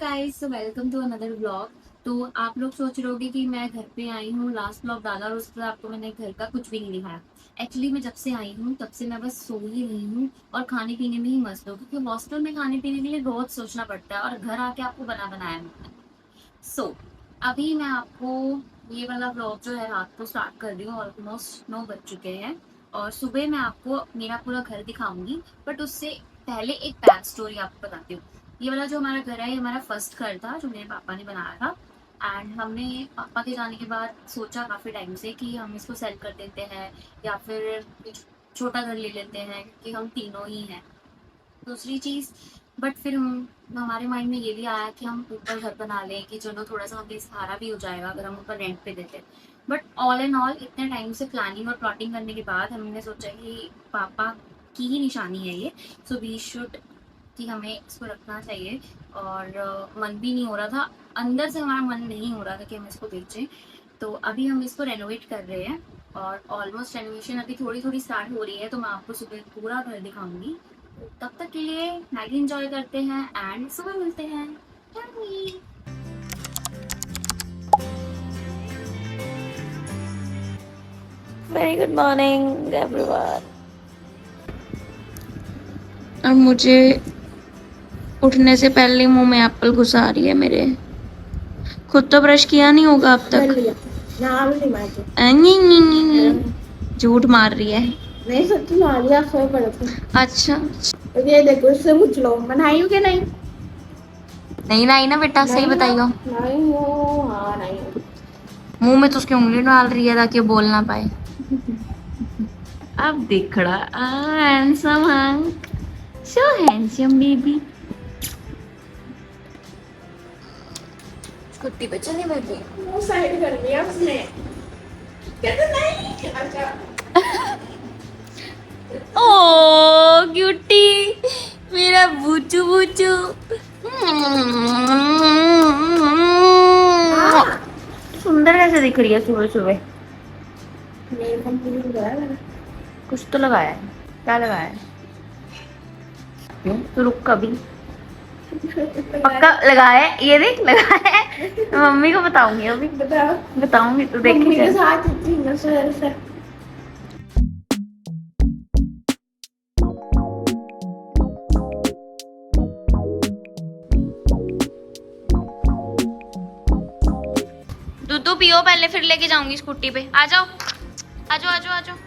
Guys, so welcome to another vlog. तो आप लोग सोच रहे होगे कि मैं घर पे आई हूँ, लास्ट व्लॉग डाला और उसके बाद आपको मैंने घर का कुछ भी नहीं दिखाया। एक्चुअली मैं जब से आई हूँ तब से मैं बस सो ही रही हूँ और खाने पीने में ही मस्त हूँ, क्योंकि हॉस्टल में खाने पीने के लिए बहुत सोचना पड़ता है और घर आके आपको बना बनाया मिलता है। सो अभी मैं आपको ये वाला व्लॉग जो है रात को स्टार्ट कर रही हूँ। ऑलमोस्ट 9 बज चुके हैं और सुबह मैं आपको मेरा पूरा घर दिखाऊंगी। बट उससे पहले एक बैक स्टोरी आपको बताती हूँ। ये वाला जो हमारा घर है, ये हमारा फर्स्ट घर था जो मेरे पापा ने बनाया था। एंड हमने पापा के जाने के बाद सोचा काफी टाइम से कि हम इसको सेल कर देते हैं या फिर कुछ छोटा घर ले लेते हैं, क्योंकि हम तीनों ही हैं। दूसरी चीज, बट फिर हम हमारे माइंड में ये भी आया कि हम ऊपर घर बना लें कि चलो थोड़ा सा हमें सहारा भी हो जाएगा अगर हम ऊपर रेंट पे देते। बट ऑल एंड ऑल इतने टाइम से प्लानिंग और प्लॉटिंग करने के बाद हमने सोचा कि पापा की ही निशानी है ये, सो वी शुड, कि हमें इसको रखना चाहिए। और मन भी नहीं हो रहा था, अंदर से हमारा मन नहीं हो रहा था कि हम इसको बेचें। तो अभी हम इसको रेनोवेट कर रहे हैं और ऑलमोस्ट रेनोवेशन अभी थोड़ी थोड़ी स्टार्ट हो रही है, तो मैं आपको सुबह पूरा घर दिखाऊंगी। तो तब तक के लिए मैगी एंजॉय करते हैं एंड सुबह मिलते हैं। Very good morning everyone. अब मुझे उठने से पहले मुंह में एप्पल घुसा रही है मेरे। खुद तो ब्रश किया नहीं होगा अब तक। झूठ मार रही है। नहीं सच्ची मारिया, सोए पड़े थे। अच्छा, ये देखो, इससे पूछ लो मैं नहाई हूँ कि नहीं। नहीं ना, ना बेटा, सही बताइयो। नहीं हूँ, हाँ नहीं हूँ। मुंह में तो उसकी उंगली डाल रही है ताकि वो बोल ना पाए। अब देख रहा, हैंडसम हंक, सो हैंडसम बेबी। स्कूटी पे चली बेबी। मुंह साइड कर दिया उसने। कहते नहीं। अच्छा। ओ क्यूटी, मेरा बूचू बूचू। सुंदर कैसे दिख रही है सुबह सुबह। मेरे कंप्लीट हो गया है। कुछ तो लगाया है, क्या लगाया है? क्यों? तो रुक कभी पक्का लगाया है, ये देख लगाया है। मम्मी को बताऊंगी अभी, बताओ। बताऊंगी तो मम्मी देखी के चल। साथ इतनी नशे से। दूध पियो पहले, फिर लेके जाऊंगी स्कूटी पे। आ जाओ आ जाओ आ जाओ आ जाओ।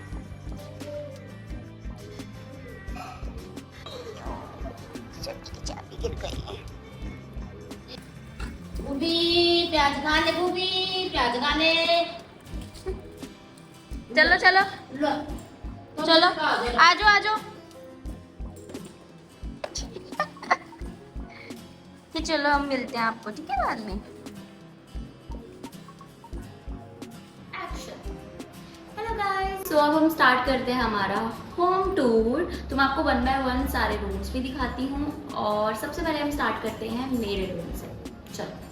चाबी गिर गई है। बूबी प्याज खाने, बूबी प्याज खाने। चलो चलो चलो, आ जाओ आ जाओ। कि चलो हम मिलते हैं आपको, ठीक है, बाद में। हेलो गाइस, तो अब हम स्टार्ट करते हैं हमारा होम टूर। तो मैं आपको वन बाय वन सारे रूम्स भी दिखाती हूँ और सबसे पहले हम स्टार्ट करते हैं मेरे रूम से। चलो।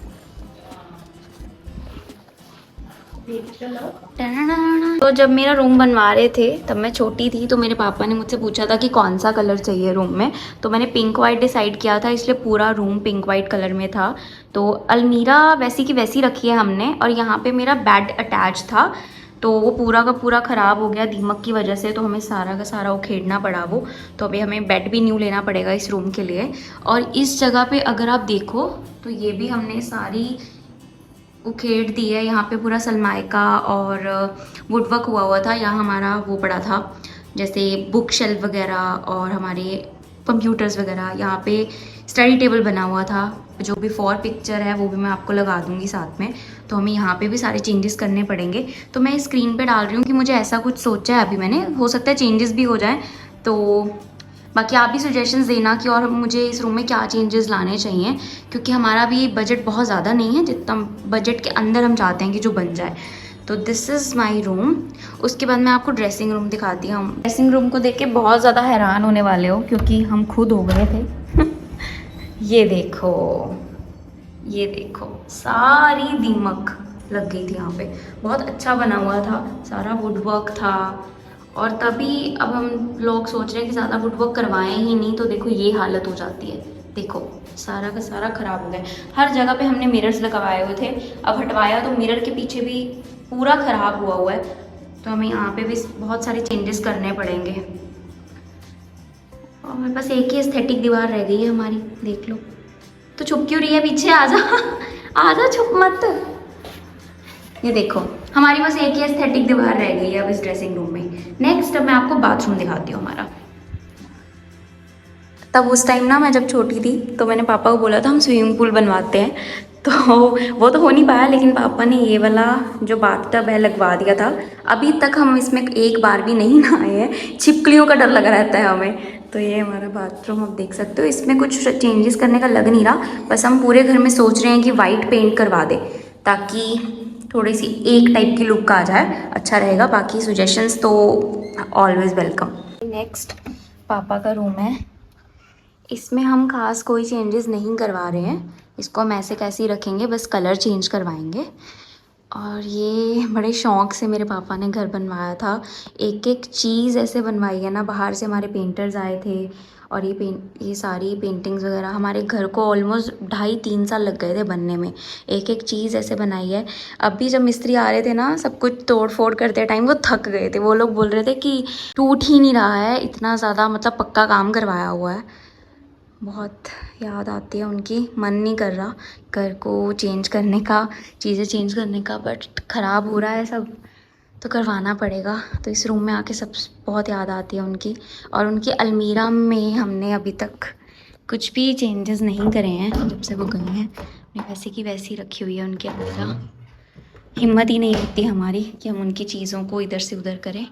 तो जब मेरा रूम बनवा रहे थे तब मैं छोटी थी, तो मेरे पापा ने मुझसे पूछा था कि कौन सा कलर चाहिए रूम में। तो मैंने पिंक वाइट डिसाइड किया था, इसलिए पूरा रूम पिंक वाइट कलर में था। तो अलमीरा वैसी की वैसी रखी है हमने, और यहाँ पे मेरा बेड अटैच था, तो वो पूरा का पूरा ख़राब हो गया दीमक की वजह से, तो हमें सारा का सारा उखेड़ना पड़ा वो। तो अभी हमें बेड भी न्यू लेना पड़ेगा इस रूम के लिए। और इस जगह पे अगर आप देखो तो ये भी हमने सारी उखेड़ दी है। यहाँ पे पूरा सनमाइका और वुडवर्क हुआ था। यहाँ हमारा वो पड़ा था, जैसे बुक शेल्फ वगैरह और हमारे कंप्यूटर्स वगैरह। यहाँ पे स्टडी टेबल बना हुआ था, जो भी फॉर पिक्चर है वो भी मैं आपको लगा दूँगी साथ में। तो हमें यहाँ पे भी सारे चेंजेस करने पड़ेंगे। तो मैं स्क्रीन पे डाल रही हूँ कि मुझे ऐसा कुछ सोचा है अभी मैंने, हो सकता है चेंजेस भी हो जाएँ। तो बाकी आप भी सजेशंस देना कि और मुझे इस रूम में क्या चेंजेस लाने चाहिए, क्योंकि हमारा भी बजट बहुत ज़्यादा नहीं है, जितना बजट के अंदर हम चाहते हैं कि जो बन जाए। तो दिस इज़ माई रूम। उसके बाद मैं आपको ड्रेसिंग रूम दिखाती हूँ। ड्रेसिंग रूम को देख के बहुत ज़्यादा हैरान होने वाले हो, क्योंकि हम खुद हो गए थे। ये देखो, ये देखो, सारी दीमक लग गई थी यहाँ पे। बहुत अच्छा बना हुआ था, सारा वुडवर्क था। और तभी अब हम लोग सोच रहे हैं कि ज़्यादा वुडवर्क करवाएं ही नहीं, तो देखो ये हालत हो जाती है। देखो सारा का सारा ख़राब हो गया। हर जगह पे हमने मिरर्स लगवाए हुए थे, अब हटवाया तो मिरर के पीछे भी पूरा ख़राब हुआ है, तो हमें यहाँ पे भी बहुत सारे चेंजेस करने पड़ेंगे। और बस एक ही एस्थेटिक दीवार रह गई है हमारी, देख लो। तो छुप क्यों रही है, पीछे आ जा आ जा, छुप मत। ये देखो हमारी बस एक ही एस्थेटिक दीवार रह गई है अब इस ड्रेसिंग रूम में। नेक्स्ट अब मैं आपको बाथरूम दिखाती हूँ हमारा। तब उस टाइम ना मैं जब छोटी थी तो मैंने पापा को बोला था हम स्विमिंग पूल बनवाते हैं, तो वो तो हो नहीं पाया, लेकिन पापा ने ये वाला जो बाथटब है लगवा दिया था। अभी तक हम इसमें एक बार भी नहीं नहाए हैं, छिपकलियों का डर लगा रहता है हमें। तो ये हमारा बाथरूम आप देख सकते हो, इसमें कुछ चेंजेस करने का लग नहीं रहा, बस हम पूरे घर में सोच रहे हैं कि वाइट पेंट करवा दें ताकि थोड़ी सी एक टाइप की लुक आ जाए, अच्छा रहेगा। बाकी सजेशंस तो ऑलवेज वेलकम। नेक्स्ट पापा का रूम है, इसमें हम खास कोई चेंजेस नहीं करवा रहे हैं, इसको हम ऐसे कैसे ही रखेंगे, बस कलर चेंज करवाएंगे। और ये बड़े शौक़ से मेरे पापा ने घर बनवाया था, एक एक चीज़ ऐसे बनवाई है ना, बाहर से हमारे पेंटर्स आए थे। और ये सारी पेंटिंग्स वगैरह हमारे घर को ऑलमोस्ट 2.5-3 साल लग गए थे बनने में, एक एक चीज़ ऐसे बनाई है। अभी जब मिस्त्री आ रहे थे ना, सब कुछ तोड़ फोड़ करते टाइम वो थक गए थे, वो लोग बोल रहे थे कि टूट ही नहीं रहा है, इतना ज़्यादा मतलब पक्का काम करवाया हुआ है। बहुत याद आती है उनकी, मन नहीं कर रहा घर को चेंज करने का, चीज़ें चेंज करने का, बट ख़राब हो रहा है सब तो करवाना पड़ेगा। तो इस रूम में आके सब बहुत याद आती है उनकी। और उनकी अलमीरा में हमने अभी तक कुछ भी चेंजेस नहीं करे हैं जब से वो गए हैं, वैसे की वैसी रखी हुई है उनकी अलमीरा। हिम्मत ही नहीं होती हमारी कि हम उनकी चीज़ों को इधर से उधर करें।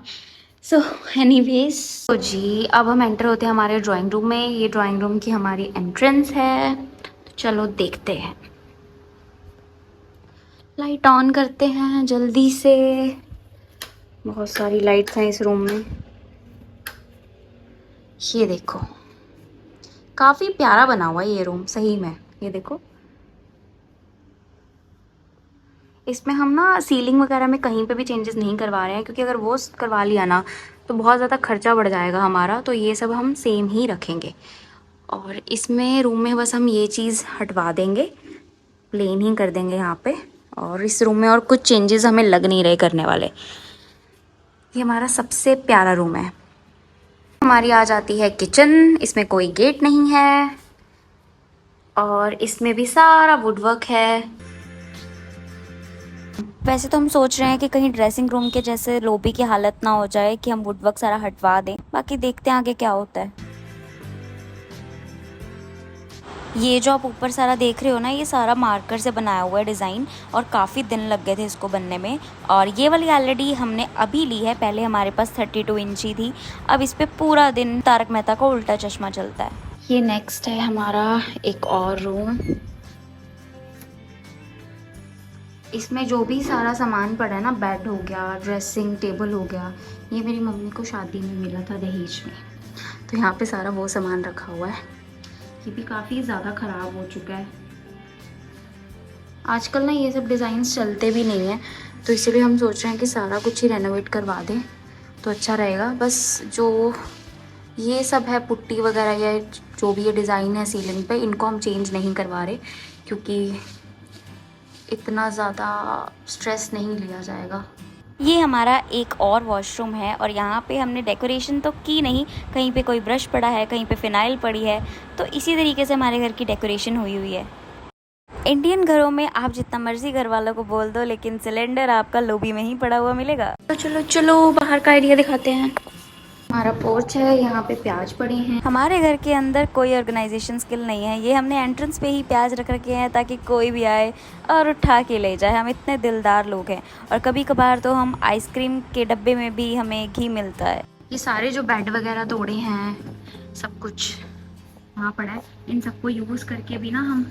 सो एनीवेज, तो जी अब हम एंटर होते हैं हमारे ड्राइंग रूम में। ये ड्राइंग रूम की हमारी एंट्रेंस है, तो चलो देखते हैं। लाइट ऑन करते हैं जल्दी से, बहुत सारी लाइट्स हैं इस रूम में। ये देखो काफ़ी प्यारा बना हुआ है ये रूम सही में, ये देखो। इसमें हम ना सीलिंग वगैरह में कहीं पे भी चेंजेस नहीं करवा रहे हैं, क्योंकि अगर वो करवा लिया ना तो बहुत ज़्यादा खर्चा बढ़ जाएगा हमारा, तो ये सब हम सेम ही रखेंगे। और इसमें रूम में बस हम ये चीज़ हटवा देंगे, प्लेन ही कर देंगे यहाँ पे। और इस रूम में और कुछ चेंजेस हमें लग नहीं रहे करने वाले। ये हमारा सबसे प्यारा रूम है। हमारी आ जाती है किचन, इसमें कोई गेट नहीं है और इसमें भी सारा वुडवर्क है। वैसे तो हम सोच रहे हैं कि कहीं ड्रेसिंग रूम के जैसे लॉबी की हालत ना हो जाए कि हम वुडवर्क सारा हटवा दें, बाकी देखते हैं आगे क्या होता है। ये जो आप ऊपर सारा देख रहे हो ना, ये सारा मार्कर से बनाया हुआ है डिज़ाइन, और काफ़ी दिन लग गए थे इसको बनने में। और ये वाली एलईडी हमने अभी ली है, पहले हमारे पास 32 इंची थी, अब इस पर पूरा दिन तारक मेहता का उल्टा चश्मा चलता है। ये नेक्स्ट है हमारा एक और रूम, इसमें जो भी सारा सामान पड़ा है ना, बेड हो गया, ड्रेसिंग टेबल हो गया, ये मेरी मम्मी को शादी में मिला था दहेज में, तो यहाँ पे सारा वो सामान रखा हुआ है। ये भी काफ़ी ज़्यादा ख़राब हो चुका है। आजकल ना ये सब डिज़ाइंस चलते भी नहीं हैं, तो इसीलिए हम सोच रहे हैं कि सारा कुछ ही रेनोवेट करवा दें तो अच्छा रहेगा। बस जो ये सब है पुट्टी वगैरह या जो भी ये डिज़ाइन है सीलिंग पे, इनको हम चेंज नहीं करवा रहे, क्योंकि इतना ज़्यादा स्ट्रेस नहीं लिया जाएगा। ये हमारा एक और वॉशरूम है, और यहाँ पे हमने डेकोरेशन तो की नहीं, कहीं पे कोई ब्रश पड़ा है, कहीं पे फिनाइल पड़ी है, तो इसी तरीके से हमारे घर की डेकोरेशन हुई हुई है। इंडियन घरों में आप जितना मर्जी घर वालों को बोल दो, लेकिन सिलेंडर आपका लॉबी में ही पड़ा हुआ मिलेगा। तो चलो चलो बाहर का एरिया दिखाते हैं। हमारा पोर्च है, यहाँ पे प्याज पड़े हैं। हमारे घर के अंदर कोई ऑर्गेनाइजेशन स्किल नहीं है, ये हमने एंट्रेंस पे ही प्याज रख रखे हैं ताकि कोई भी आए और उठा के ले जाए। हम इतने दिलदार लोग हैं। और कभी कभार तो हम आइसक्रीम के डब्बे में भी हमें घी मिलता है। ये सारे जो बेड वगैरह तोड़े हैं, सब कुछ वहाँ पड़ा है, इन सबको यूज़ करके भी ना हम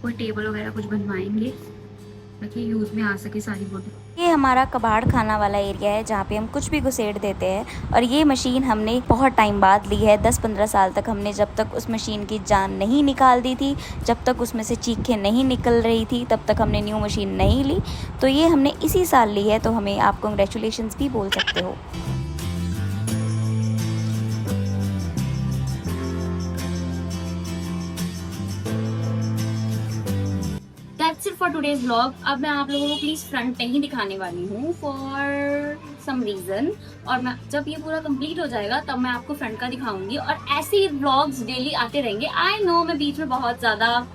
कोई टेबल वगैरह कुछ बनवाएंगे ताकि यूज़ में आ सके सारी वुड। ये हमारा कबाड़ खाना वाला एरिया है, जहाँ पे हम कुछ भी घुसेड़ देते हैं। और ये मशीन हमने बहुत टाइम बाद ली है, 10-15 साल तक हमने जब तक उस मशीन की जान नहीं निकाल दी थी, जब तक उसमें से चीखें नहीं निकल रही थी, तब तक हमने न्यू मशीन नहीं ली। तो ये हमने इसी साल ली है, तो हमें आप कांग्रेचुलेशंस भी बोल सकते हो। That's it for today's vlog. अब मैं आप लोगों को प्लीज फ्रंट नहीं दिखाने वाली हूँ फॉर सम रीजन, और मैं जब ये पूरा कंप्लीट हो जाएगा तब मैं आपको फ्रंट का दिखाऊंगी। और ऐसे ही व्लॉग्स डेली आते रहेंगे। आई नो मैं बीच में बहुत ज्यादा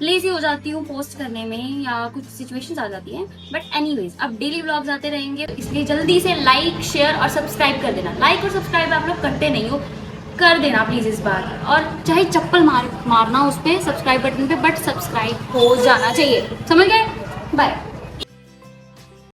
लेजी हो जाती हूँ पोस्ट करने में या कुछ सिचुएशंस आ जाती हैं, बट एनीवेज अब डेली व्लॉग्स आते रहेंगे, इसलिए जल्दी से लाइक शेयर और सब्सक्राइब कर देना। लाइक और सब्सक्राइब आप लोग करते नहीं हो, कर देना प्लीज इस बार। और चाहे चप्पल मारना उस पर सब्सक्राइब बटन पे, बट सब्सक्राइब हो जाना चाहिए। समझ गए? बाय।